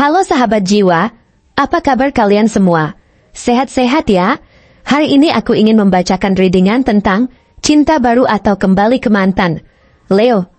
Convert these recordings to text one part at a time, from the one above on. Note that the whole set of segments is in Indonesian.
Halo sahabat jiwa, apa kabar kalian semua? Sehat-sehat ya? Hari ini aku ingin membacakan readingan tentang cinta baru atau kembali ke mantan. Leo.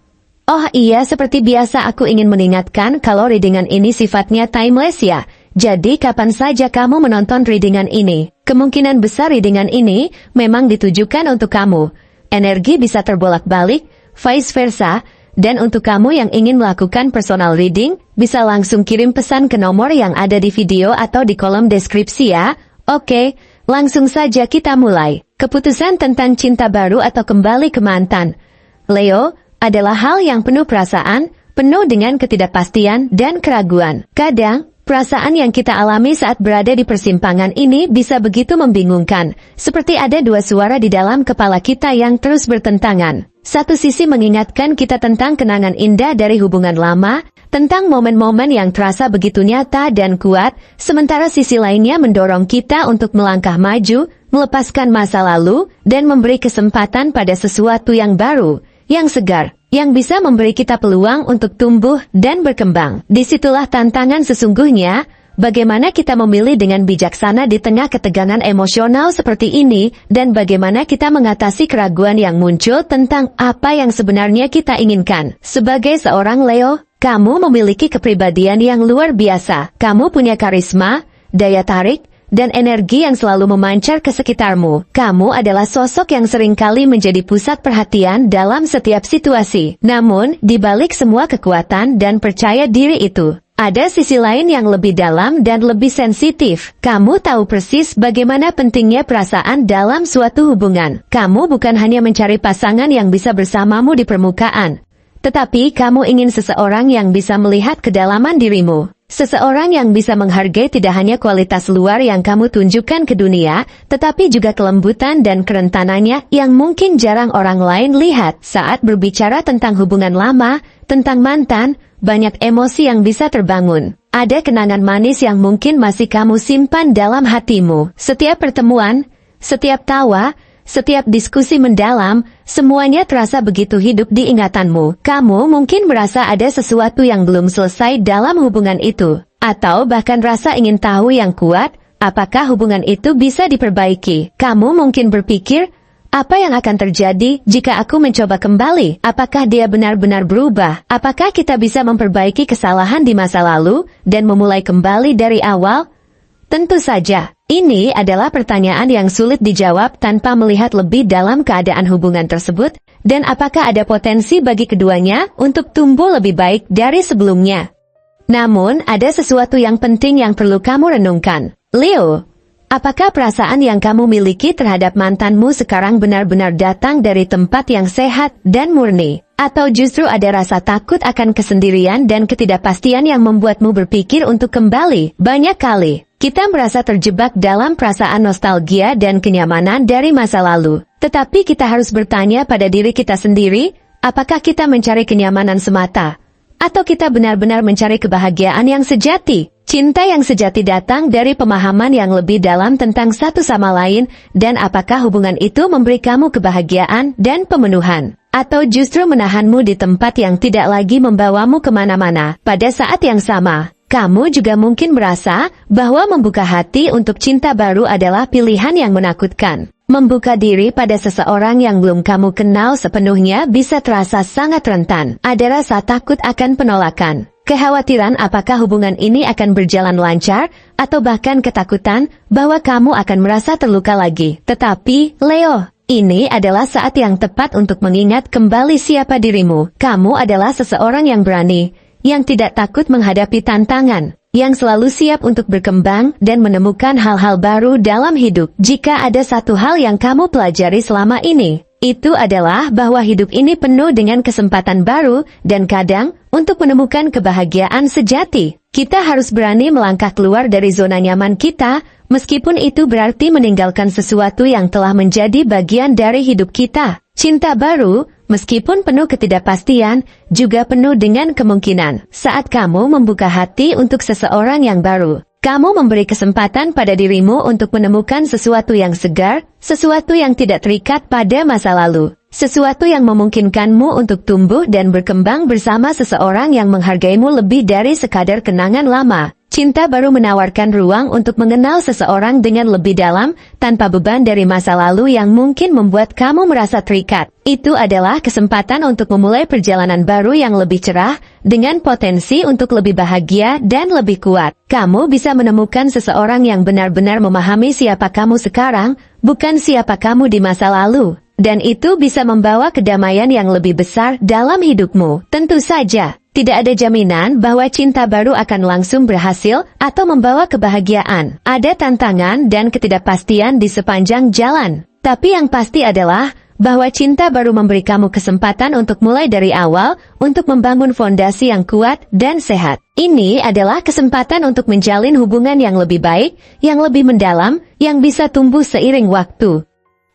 Oh iya, seperti biasa aku ingin mengingatkan kalau readingan ini sifatnya timeless ya. Jadi kapan saja kamu menonton readingan ini, kemungkinan besar readingan ini memang ditujukan untuk kamu. Energi bisa terbolak-balik, vice versa. Dan untuk kamu yang ingin melakukan personal reading, bisa langsung kirim pesan ke nomor yang ada di video atau di kolom deskripsi ya. Oke, langsung saja kita mulai. Keputusan tentang cinta baru atau kembali ke mantan. Leo, adalah hal yang penuh perasaan, penuh dengan ketidakpastian dan keraguan. Kadang, perasaan yang kita alami saat berada di persimpangan ini bisa begitu membingungkan, seperti ada dua suara di dalam kepala kita yang terus bertentangan. Satu sisi mengingatkan kita tentang kenangan indah dari hubungan lama, tentang momen-momen yang terasa begitu nyata dan kuat, sementara sisi lainnya mendorong kita untuk melangkah maju, melepaskan masa lalu, dan memberi kesempatan pada sesuatu yang baru, yang segar, yang bisa memberi kita peluang untuk tumbuh dan berkembang. Disitulah tantangan sesungguhnya. Bagaimana kita memilih dengan bijaksana di tengah ketegangan emosional seperti ini, dan bagaimana kita mengatasi keraguan yang muncul tentang apa yang sebenarnya kita inginkan. Sebagai seorang Leo, kamu memiliki kepribadian yang luar biasa. Kamu punya karisma, daya tarik, dan energi yang selalu memancar ke sekitarmu. Kamu adalah sosok yang seringkali menjadi pusat perhatian dalam setiap situasi. Namun, di balik semua kekuatan dan percaya diri itu, ada sisi lain yang lebih dalam dan lebih sensitif. Kamu tahu persis bagaimana pentingnya perasaan dalam suatu hubungan. Kamu bukan hanya mencari pasangan yang bisa bersamamu di permukaan, tetapi kamu ingin seseorang yang bisa melihat kedalaman dirimu. Seseorang yang bisa menghargai tidak hanya kualitas luar yang kamu tunjukkan ke dunia, tetapi juga kelembutan dan kerentanannya yang mungkin jarang orang lain lihat. Saat berbicara tentang hubungan lama, tentang mantan, banyak emosi yang bisa terbangun. Ada kenangan manis yang mungkin masih kamu simpan dalam hatimu. Setiap pertemuan, setiap tawa, setiap diskusi mendalam, semuanya terasa begitu hidup di ingatanmu. Kamu mungkin merasa ada sesuatu yang belum selesai dalam hubungan itu. Atau bahkan rasa ingin tahu yang kuat, apakah hubungan itu bisa diperbaiki. Kamu mungkin berpikir, apa yang akan terjadi jika aku mencoba kembali? Apakah dia benar-benar berubah? Apakah kita bisa memperbaiki kesalahan di masa lalu dan memulai kembali dari awal? Tentu saja, ini adalah pertanyaan yang sulit dijawab tanpa melihat lebih dalam keadaan hubungan tersebut, dan apakah ada potensi bagi keduanya untuk tumbuh lebih baik dari sebelumnya. Namun, ada sesuatu yang penting yang perlu kamu renungkan. Leo, apakah perasaan yang kamu miliki terhadap mantanmu sekarang benar-benar datang dari tempat yang sehat dan murni? Atau justru ada rasa takut akan kesendirian dan ketidakpastian yang membuatmu berpikir untuk kembali? Banyak kali, kita merasa terjebak dalam perasaan nostalgia dan kenyamanan dari masa lalu. Tetapi kita harus bertanya pada diri kita sendiri, apakah kita mencari kenyamanan semata? Atau kita benar-benar mencari kebahagiaan yang sejati? Cinta yang sejati datang dari pemahaman yang lebih dalam tentang satu sama lain, dan apakah hubungan itu memberi kamu kebahagiaan dan pemenuhan? Atau justru menahanmu di tempat yang tidak lagi membawamu kemana-mana? Pada saat yang sama, kamu juga mungkin merasa bahwa membuka hati untuk cinta baru adalah pilihan yang menakutkan. Membuka diri pada seseorang yang belum kamu kenal sepenuhnya bisa terasa sangat rentan. Ada rasa takut akan penolakan, kekhawatiran apakah hubungan ini akan berjalan lancar, atau bahkan ketakutan bahwa kamu akan merasa terluka lagi. Tetapi, Leo, ini adalah saat yang tepat untuk mengingat kembali siapa dirimu. Kamu adalah seseorang yang berani, yang tidak takut menghadapi tantangan, yang selalu siap untuk berkembang dan menemukan hal-hal baru dalam hidup. Jika ada satu hal yang kamu pelajari selama ini, itu adalah bahwa hidup ini penuh dengan kesempatan baru, dan kadang, untuk menemukan kebahagiaan sejati, kita harus berani melangkah keluar dari zona nyaman kita, meskipun itu berarti meninggalkan sesuatu yang telah menjadi bagian dari hidup kita. Cinta baru, meskipun penuh ketidakpastian, juga penuh dengan kemungkinan. Saat kamu membuka hati untuk seseorang yang baru, kamu memberi kesempatan pada dirimu untuk menemukan sesuatu yang segar, sesuatu yang tidak terikat pada masa lalu. Sesuatu yang memungkinkanmu untuk tumbuh dan berkembang bersama seseorang yang menghargaimu lebih dari sekadar kenangan lama. Cinta baru menawarkan ruang untuk mengenal seseorang dengan lebih dalam, tanpa beban dari masa lalu yang mungkin membuat kamu merasa terikat. Itu adalah kesempatan untuk memulai perjalanan baru yang lebih cerah, dengan potensi untuk lebih bahagia dan lebih kuat. Kamu bisa menemukan seseorang yang benar-benar memahami siapa kamu sekarang, bukan siapa kamu di masa lalu. Dan itu bisa membawa kedamaian yang lebih besar dalam hidupmu. Tentu saja, tidak ada jaminan bahwa cinta baru akan langsung berhasil atau membawa kebahagiaan. Ada tantangan dan ketidakpastian di sepanjang jalan. Tapi yang pasti adalah bahwa cinta baru memberi kamu kesempatan untuk mulai dari awal, untuk membangun fondasi yang kuat dan sehat. Ini adalah kesempatan untuk menjalin hubungan yang lebih baik, yang lebih mendalam, yang bisa tumbuh seiring waktu.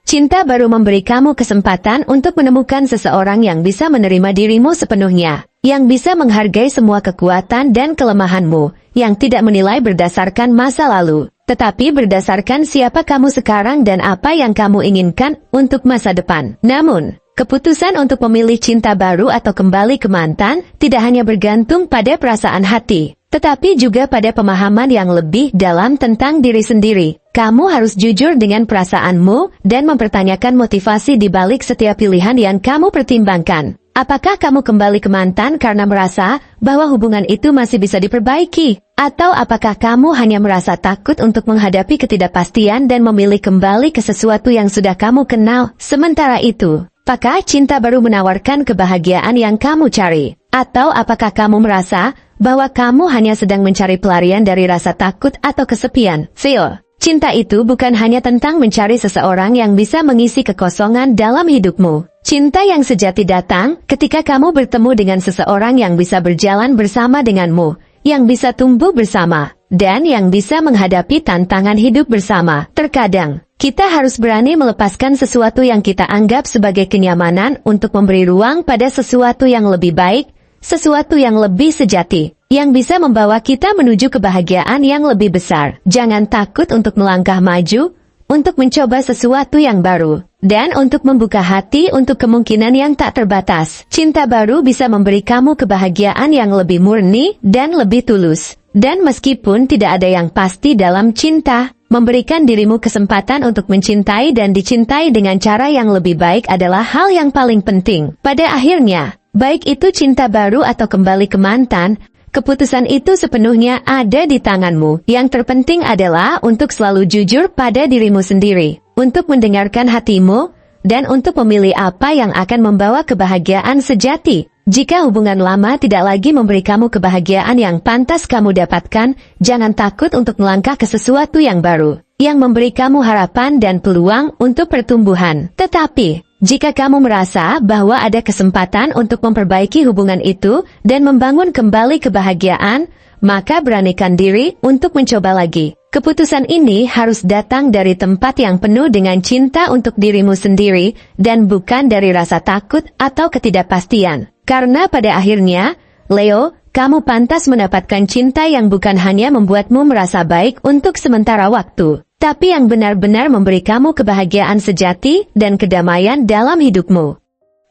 Cinta baru memberi kamu kesempatan untuk menemukan seseorang yang bisa menerima dirimu sepenuhnya, yang bisa menghargai semua kekuatan dan kelemahanmu, yang tidak menilai berdasarkan masa lalu, tetapi berdasarkan siapa kamu sekarang dan apa yang kamu inginkan untuk masa depan. Namun, keputusan untuk memilih cinta baru atau kembali ke mantan tidak hanya bergantung pada perasaan hati, tetapi juga pada pemahaman yang lebih dalam tentang diri sendiri. Kamu harus jujur dengan perasaanmu dan mempertanyakan motivasi di balik setiap pilihan yang kamu pertimbangkan. Apakah kamu kembali ke mantan karena merasa bahwa hubungan itu masih bisa diperbaiki? Atau apakah kamu hanya merasa takut untuk menghadapi ketidakpastian dan memilih kembali ke sesuatu yang sudah kamu kenal? Sementara itu, apakah cinta baru menawarkan kebahagiaan yang kamu cari? Atau apakah kamu merasa bahwa kamu hanya sedang mencari pelarian dari rasa takut atau kesepian? Theo, cinta itu bukan hanya tentang mencari seseorang yang bisa mengisi kekosongan dalam hidupmu. Cinta yang sejati datang ketika kamu bertemu dengan seseorang yang bisa berjalan bersama denganmu, yang bisa tumbuh bersama, dan yang bisa menghadapi tantangan hidup bersama. Terkadang, kita harus berani melepaskan sesuatu yang kita anggap sebagai kenyamanan untuk memberi ruang pada sesuatu yang lebih baik, sesuatu yang lebih sejati, yang bisa membawa kita menuju kebahagiaan yang lebih besar. Jangan takut untuk melangkah maju, untuk mencoba sesuatu yang baru, dan untuk membuka hati untuk kemungkinan yang tak terbatas. Cinta baru bisa memberi kamu kebahagiaan yang lebih murni dan lebih tulus. Dan meskipun tidak ada yang pasti dalam cinta, memberikan dirimu kesempatan untuk mencintai dan dicintai dengan cara yang lebih baik adalah hal yang paling penting. Pada akhirnya, baik itu cinta baru atau kembali ke mantan, keputusan itu sepenuhnya ada di tanganmu. Yang terpenting adalah untuk selalu jujur pada dirimu sendiri, untuk mendengarkan hatimu, dan untuk memilih apa yang akan membawa kebahagiaan sejati. Jika hubungan lama tidak lagi memberi kamu kebahagiaan yang pantas kamu dapatkan, jangan takut untuk melangkah ke sesuatu yang baru, yang memberi kamu harapan dan peluang untuk pertumbuhan. Tetapi, jika kamu merasa bahwa ada kesempatan untuk memperbaiki hubungan itu dan membangun kembali kebahagiaan, maka beranikan diri untuk mencoba lagi. Keputusan ini harus datang dari tempat yang penuh dengan cinta untuk dirimu sendiri dan bukan dari rasa takut atau ketidakpastian. Karena pada akhirnya, Leo, kamu pantas mendapatkan cinta yang bukan hanya membuatmu merasa baik untuk sementara waktu, tapi yang benar-benar memberi kamu kebahagiaan sejati dan kedamaian dalam hidupmu.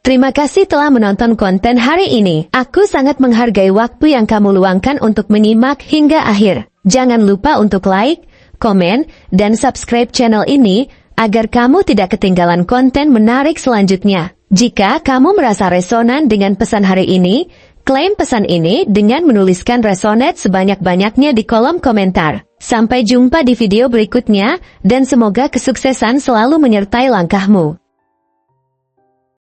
Terima kasih telah menonton konten hari ini. Aku sangat menghargai waktu yang kamu luangkan untuk menyimak hingga akhir. Jangan lupa untuk like, komen, dan subscribe channel ini, agar kamu tidak ketinggalan konten menarik selanjutnya. Jika kamu merasa resonan dengan pesan hari ini, klaim pesan ini dengan menuliskan resonate sebanyak-banyaknya di kolom komentar. Sampai jumpa di video berikutnya, dan semoga kesuksesan selalu menyertai langkahmu.